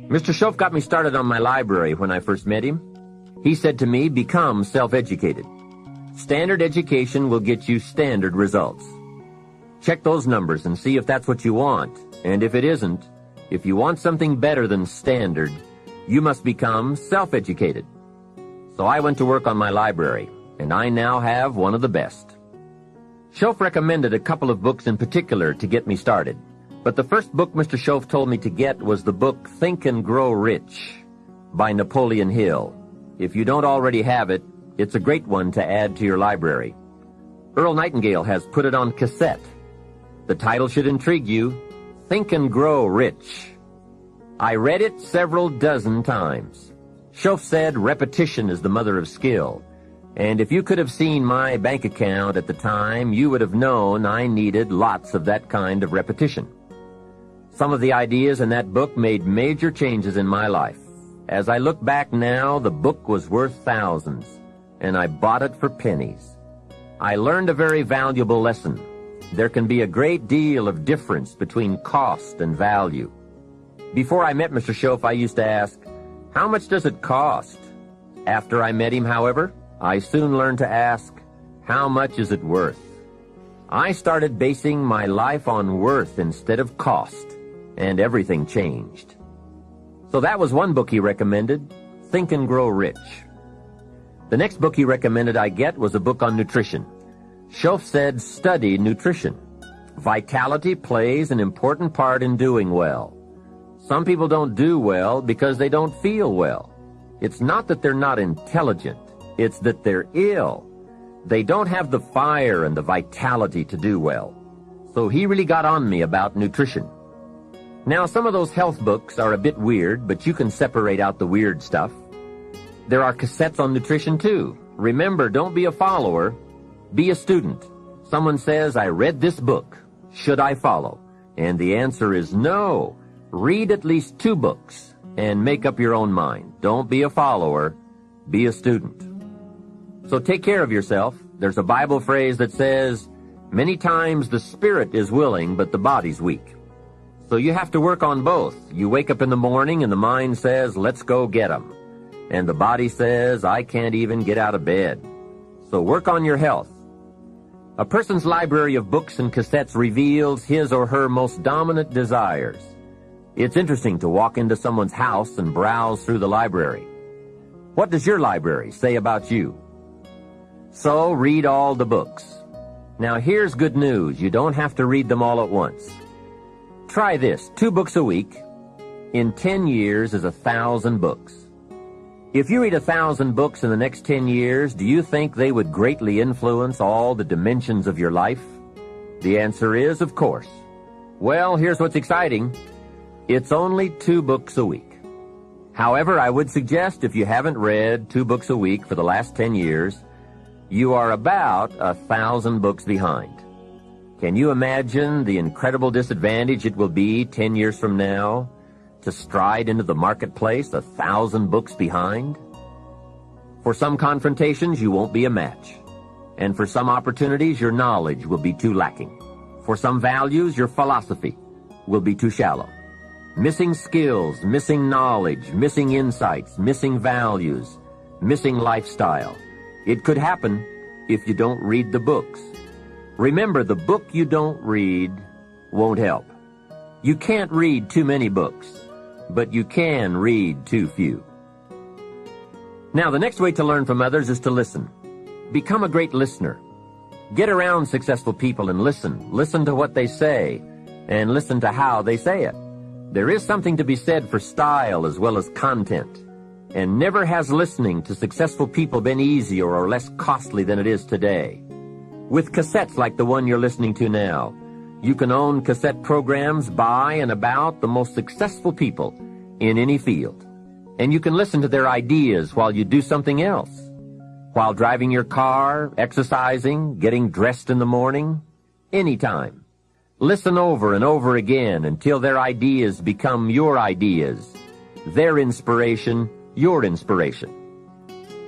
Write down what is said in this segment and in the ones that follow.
Mr. Shoaff got me started on my library when I first met him. He said to me, become self-educated. Standard education will get you standard results. Check those numbers and see if that's what you want. And if it isn't, if you want something better than standard, you must become self-educated. So I went to work on my library, and I now have one of the best. Shoaff recommended a couple of books in particular to get me started. But the first book Mr. Shoaff told me to get was the book Think and Grow Rich by Napoleon Hill. If you don't already have it, it's a great one to add to your library. Earl Nightingale has put it on cassette. The title should intrigue you, Think and Grow Rich. I read it several dozen times. Shoaff said repetition is the mother of skill. And if you could have seen my bank account at the time, you would have known I needed lots of that kind of repetition. Some of the ideas in that book made major changes in my life. As I look back now, the book was worth thousands, and I bought it for pennies. I learned a very valuable lesson. There can be a great deal of difference between cost and value. Before I met Mr. Shoaff, I used to ask, how much does it cost? After I met him, however, I soon learned to ask, how much is it worth? I started basing my life on worth instead of cost, and everything changed. So that was one book he recommended, Think and Grow Rich. The next book he recommended I get was a book on nutrition. Shoaff said, study nutrition. Vitality plays an important part in doing well. Some people don't do well because they don't feel well. It's not that they're not intelligent, it's that they're ill. They don't have the fire and the vitality to do well. So he really got on me about nutrition. Now, some of those health books are a bit weird, but you can separate out the weird stuff. There are cassettes on nutrition, too. Remember, don't be a follower, be a student. Someone says, I read this book. Should I follow? And the answer is no. Read at least 2 books and make up your own mind. Don't be a follower, be a student. So take care of yourself. There's a Bible phrase that says, many times the spirit is willing, but the body's weak. So you have to work on both. You wake up in the morning and the mind says, let's go get 'em. And the body says, I can't even get out of bed. So work on your health. A person's library of books and cassettes reveals his or her most dominant desires. It's interesting to walk into someone's house and browse through the library. What does your library say about you? So read all the books. Now here's good news. You don't have to read them all at once. Try this, 2 books a week. In 10 years is 1,000 books. If you read 1,000 books in the next 10 years, do you think they would greatly influence all the dimensions of your life? The answer is, of course. Well, here's what's exciting. It's only 2 books a week. However, I would suggest if you haven't read 2 books a week for the last 10 years, you are about 1,000 books behind. Can you imagine the incredible disadvantage it will be 10 years from now to stride into the marketplace 1,000 books behind? For some confrontations, you won't be a match. And for some opportunities, your knowledge will be too lacking. For some values, your philosophy will be too shallow. Missing skills, missing knowledge, missing insights, missing values, missing lifestyle. It could happen if you don't read the books. Remember, the book you don't read won't help. You can't read too many books, but you can read too few. Now, the next way to learn from others is to listen. Become a great listener. Get around successful people and listen. Listen to what they say, and listen to how they say it. There is something to be said for style as well as content. And never has listening to successful people been easier or less costly than it is today. With cassettes like the one you're listening to now, you can own cassette programs by and about the most successful people in any field. And you can listen to their ideas while you do something else. While driving your car, exercising, getting dressed in the morning, anytime. Listen over and over again until their ideas become your ideas. Their inspiration, your inspiration.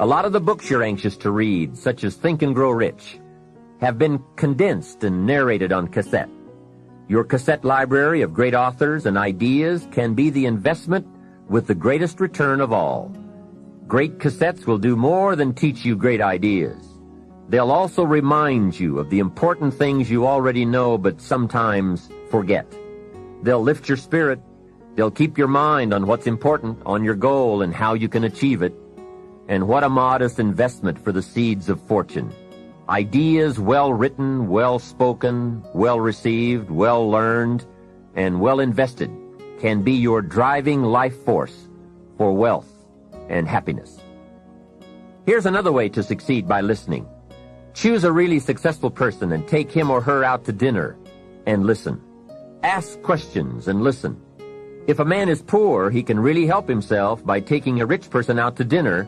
A lot of the books you're anxious to read, such as Think and Grow Rich, have been condensed and narrated on cassette. Your cassette library of great authors and ideas can be the investment with the greatest return of all. Great cassettes will do more than teach you great ideas. They'll also remind you of the important things you already know but sometimes forget. They'll lift your spirit. They'll keep your mind on what's important, on your goal and how you can achieve it. And what a modest investment for the seeds of fortune. Ideas well written, well spoken, well received, well learned, and well invested can be your driving life force for wealth and happiness. Here's another way to succeed by listening. Choose a really successful person and take him or her out to dinner and listen. Ask questions and listen. If a man is poor, he can really help himself by taking a rich person out to dinner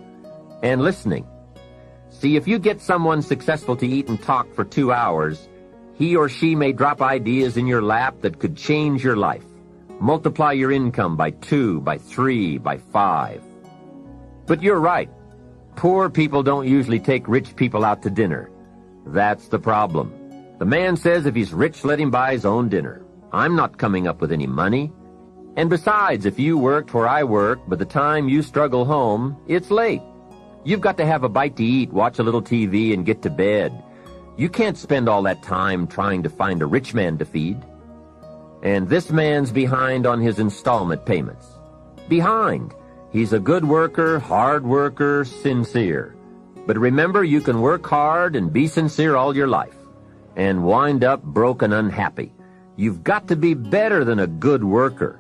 and listening. See, if you get someone successful to eat and talk for 2 hours, he or she may drop ideas in your lap that could change your life. Multiply your income by 2, by 3, by 5. But you're right. Poor people don't usually take rich people out to dinner. That's the problem. The man says if he's rich, let him buy his own dinner. I'm not coming up with any money. And besides, if you worked where I work, by the time you struggle home, it's late. You've got to have a bite to eat, watch a little TV, and get to bed. You can't spend all that time trying to find a rich man to feed. And this man's behind on his installment payments. Behind. He's a good worker, hard worker, sincere. But remember, you can work hard and be sincere all your life and wind up broke and unhappy. You've got to be better than a good worker.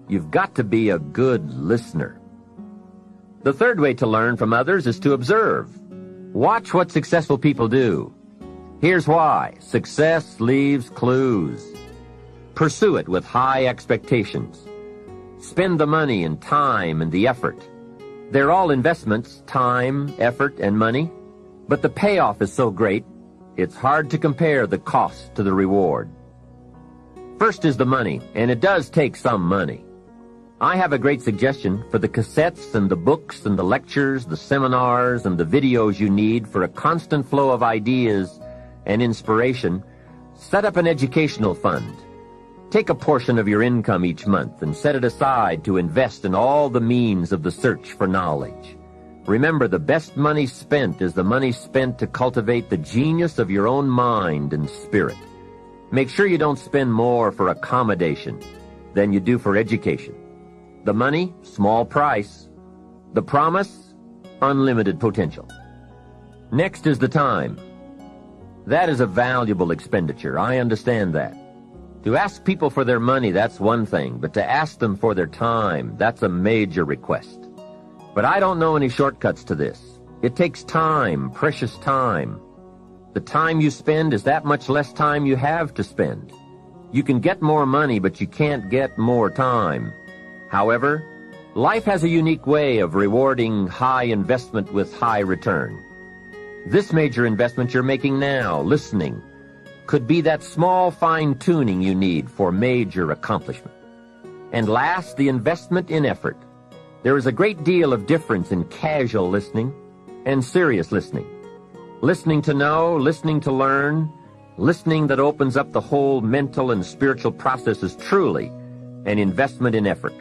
You've got to be a good listener. The third way to learn from others is to observe. Watch what successful people do. Here's why. Success leaves clues. Pursue it with high expectations. Spend the money and time and the effort. They're all investments, time, effort, and money. But the payoff is so great, it's hard to compare the cost to the reward. First is the money, and it does take some money. I have a great suggestion for the cassettes and the books and the lectures, the seminars and the videos you need for a constant flow of ideas and inspiration. Set up an educational fund. Take a portion of your income each month and set it aside to invest in all the means of the search for knowledge. Remember, the best money spent is the money spent to cultivate the genius of your own mind and spirit. Make sure you don't spend more for accommodation than you do for education. The money, small price. The promise, unlimited potential. Next is the time. That is a valuable expenditure. I understand that. To ask people for their money, that's one thing, but to ask them for their time, that's a major request. But I don't know any shortcuts to this. It takes time, precious time. The time you spend is that much less time you have to spend. You can get more money, but you can't get more time. However, life has a unique way of rewarding high investment with high return. This major investment you're making now, listening, could be that small fine-tuning you need for major accomplishment. And last, the investment in effort. There is a great deal of difference in casual listening and serious listening. Listening to know, listening to learn, listening that opens up the whole mental and spiritual process is truly an investment in effort.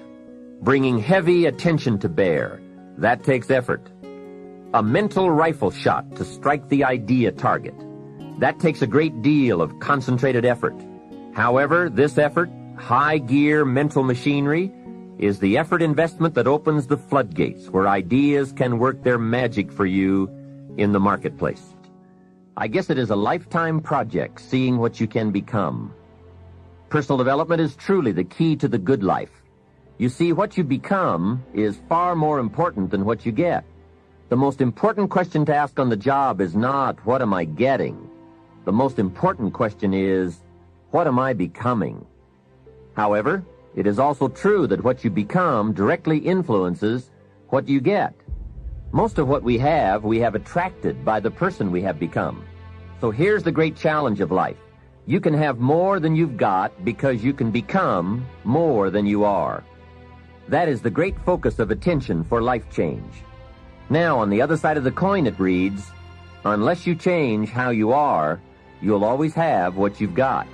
Bringing heavy attention to bear, that takes effort. A mental rifle shot to strike the idea target, that takes a great deal of concentrated effort. However, this effort, high-gear mental machinery, is the effort investment that opens the floodgates where ideas can work their magic for you in the marketplace. I guess it is a lifetime project, seeing what you can become. Personal development is truly the key to the good life. You see, what you become is far more important than what you get. The most important question to ask on the job is not, what am I getting? The most important question is, what am I becoming? However, it is also true that what you become directly influences what you get. Most of what we have attracted by the person we have become. So here's the great challenge of life. You can have more than you've got because you can become more than you are. That is the great focus of attention for life change. Now, on the other side of the coin, it reads, unless you change how you are, you'll always have what you've got.